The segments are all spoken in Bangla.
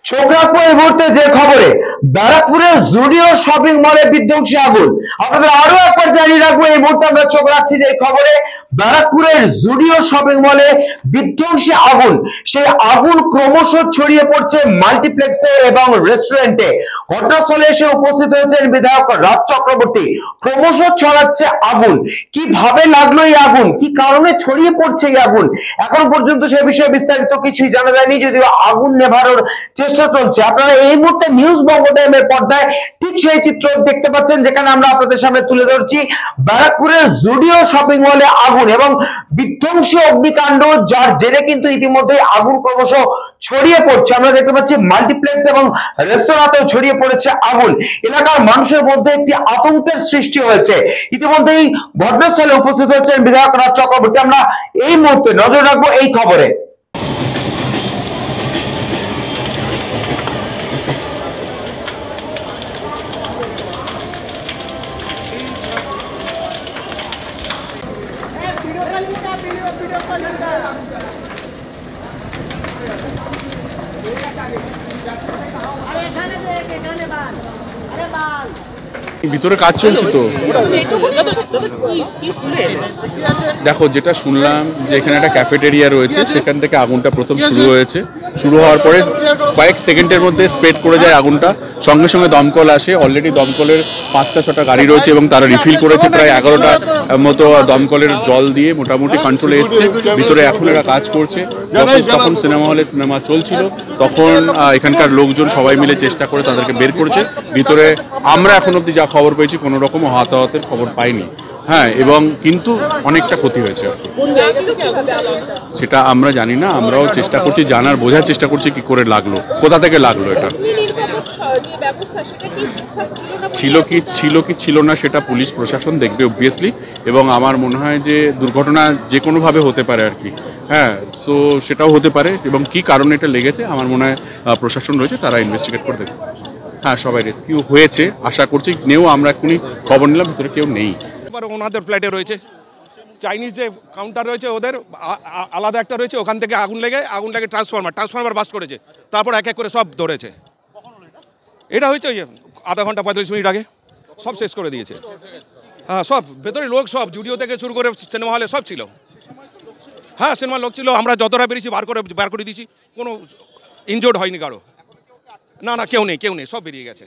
চোখ রাখবো এই মুহূর্তে যে খবরে ব্যারাকপুরের জুডিও শপিং মলে বিধ্বংসী আগুন। আপনাদের আরো একবার জানিয়ে রাখবো এই মুহূর্তে আমরা চোখ রাখছি যে খবরে ব্যারাকপুরের জুডিও শপিং মলে বিধ্বংসী আগুন। সেই আগুন ক্রমশ ছড়িয়ে পড়ছে মাল্টিপ্লেক্সে এবং রেস্টুরেন্টে। ঘটনাস্থলে এসে উপস্থিত হয়েছেন বিধায়ক রাজ চক্রবর্তী। ক্রমশ ছড়াচ্ছে আগুন। কিভাবে লাগলো এই আগুন, কি কারণে ছড়িয়ে পড়ছে এই আগুন, এখন পর্যন্ত সে বিষয়ে বিস্তারিত কিছুই জানা যায়নি, যদিও আগুন নেভানোর চেষ্টা চলছে। আপনারা এই মুহূর্তে নিউজ বঙ্গ টাইমের পর্দায় ঠিক সেই চিত্র দেখতে পাচ্ছেন, যেখানে আমরা আপনাদের সামনে তুলে ধরছি ব্যারাকপুরের জুডিও শপিং মলে আগুন এবং বিধ্বংসী অগ্নিকাণ্ড, যার জেরে কিন্তু ইতিমধ্যে আগুন ক্রমশ ছড়িয়ে পড়ছে। আমরা দেখতে পাচ্ছি মাল্টিপ্লেক্স এবং রেস্তোরাঁতেও ছড়িয়ে পড়েছে আগুন। এলাকার মানুষের মধ্যে একটি আতঙ্কের সৃষ্টি হয়েছে। ইতিমধ্যেই ঘটনাস্থলে উপস্থিত হচ্ছেন বিধায়ক রাজ চক্রবর্তী। আমরা এই মুহূর্তে নজর রাখবো এই খবরে। ভিতরে কাজ চলছে তো দেখো, যেটা শুনলাম যে এখানে একটা ক্যাফেটেরিয়া রয়েছে, সেখান থেকে আগুনটা প্রথম শুরু হয়েছে। শুরু হওয়ার পরে কয়েক সেকেন্ডের মধ্যে স্প্রেড করে যায় আগুনটা। সঙ্গে সঙ্গে দমকল আসে। অলরেডি দমকলের 5টা-6টা গাড়ি রয়েছে এবং তারা রিফিল করেছে। প্রায় 11টা মতো দমকলের জল দিয়ে মোটামুটি কন্ট্রোলে এসছে। ভিতরে এখন এরা কাজ করছে। তখন সিনেমা হলে সিনেমা চলছিল, তখন এখানকার লোকজন সবাই মিলে চেষ্টা করে তাদেরকে বের করেছে ভিতরে। আমরা এখন অবধি যা খবর পেয়েছি কোনো রকম হতাহতের খবর পাইনি। হ্যাঁ, এবং কিন্তু অনেকটা ক্ষতি হয়েছে। সেটা আমরা জানি না, আমরাও চেষ্টা করছি জানার, বোঝার চেষ্টা করছি কি করে লাগলো, কোথা থেকে লাগলো, এটা ছিল না সেটা পুলিশ প্রশাসন দেখবে অবভিয়াসলি। এবং আমার মনে হয় যে দুর্ঘটনা যে কোনোভাবে হতে পারে আর কি। হ্যাঁ, সো সেটাও হতে পারে এবং কি কারণে এটা লেগেছে আমার মনে হয় প্রশাসন রয়েছে, তারা ইনভেস্টিগেট করে দেখবে। হ্যাঁ, সবাই রেস্কিউ হয়েছে আশা করছি। আমরা এখনই খবর নিলাম ভিতরে কেউ নেই। ওনাদের ফ্ল্যাটে রয়েছে চাইনিজ যে কাউন্টার রয়েছে, ওদের আলাদা একটা রয়েছে, ওখান থেকে আগুন লেগে ট্রান্সফরমার বাস্ট করেছে। তারপর এক এক করে সব ধরেছে। এটা হয়েছে ওই আধা ঘন্টা 45 মিনিট আগে সব শেষ করে দিয়েছে। হ্যাঁ, সব ভেতরে লোক, সব জুডিও থেকে শুরু করে সিনেমা হলে সব ছিল। হ্যাঁ, সিনেমার লোক ছিল। আমরা যতটা বেরিয়েছি বার করে দিয়েছি। কোনো ইনজোর্ড হয়নি কারো। না, কেউ নেই, সব বেরিয়ে গেছে।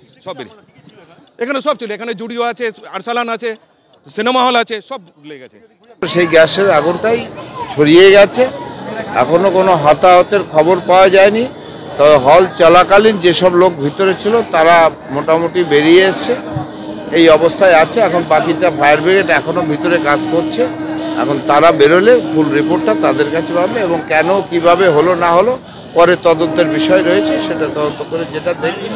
এখানে সব ছিল। এখানে জুডিও আছে, আরসালান আছে, সিনেমা হল আছে, সব লেগে গেছে। সেই গ্যাসের আগুনটাই ছড়িয়ে গেছে। এখনো কোনো হতাহতের খবর পাওয়া যায়নি। তবে হল চলাকালীন যেসব লোক ভিতরে ছিল তারা মোটামুটি বেরিয়ে এসছে, এই অবস্থায় আছে। এখন বাকিটা ফায়ার ব্রিগেড এখনও ভিতরে কাজ করছে। এখন তারা বেরোলে ফুল রিপোর্টটা তাদের কাছে পাবে এবং কেন কিভাবে হলো না হলো পরে তদন্তের বিষয় রয়েছে, সেটা তদন্ত করে যেটা দেখবে।